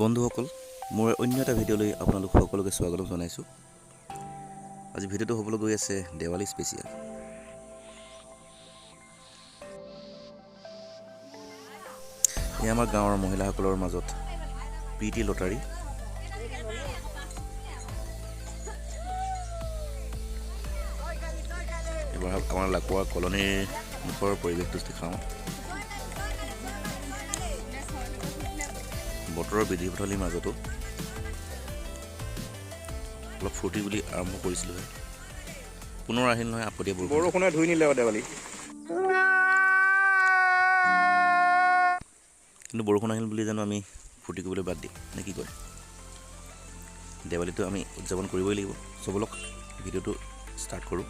বন্ধুসকল, মোৰ অন্য এটা ভিডিঅ'লৈ আপোনালোক সকলোকে স্বাগতম জনাইছোঁ। আজি ভিডিঅ'টো হ'বলৈ গৈ আছে দেৱালী স্পেচিয়েল। এই আমাৰ গাঁৱৰ মহিলাসকলৰ মাজত প্ৰীতি লটাৰী। এবাৰ আমাৰ লাকুৱা কলনীৰ মুখৰ পৰিৱেশটো দেখাওঁ। বতৰৰ বিধি পথালিৰ মাজতো অলপ ফূৰ্তি বুলি আৰম্ভ কৰিছিলোঁ। পুনৰ আহিল নহয় আপতীয়া বৰষুণে ধুই নিলে দেৱালী। কিন্তু বৰষুণ আহিল বুলি জানো আমি ফূৰ্তি কৰিবলৈ বাদ দিম নে কি কয়? দেৱালীটো আমি উদযাপন কৰিবই লাগিব। চবলক ভিডিঅ'টো ষ্টাৰ্ট কৰোঁ।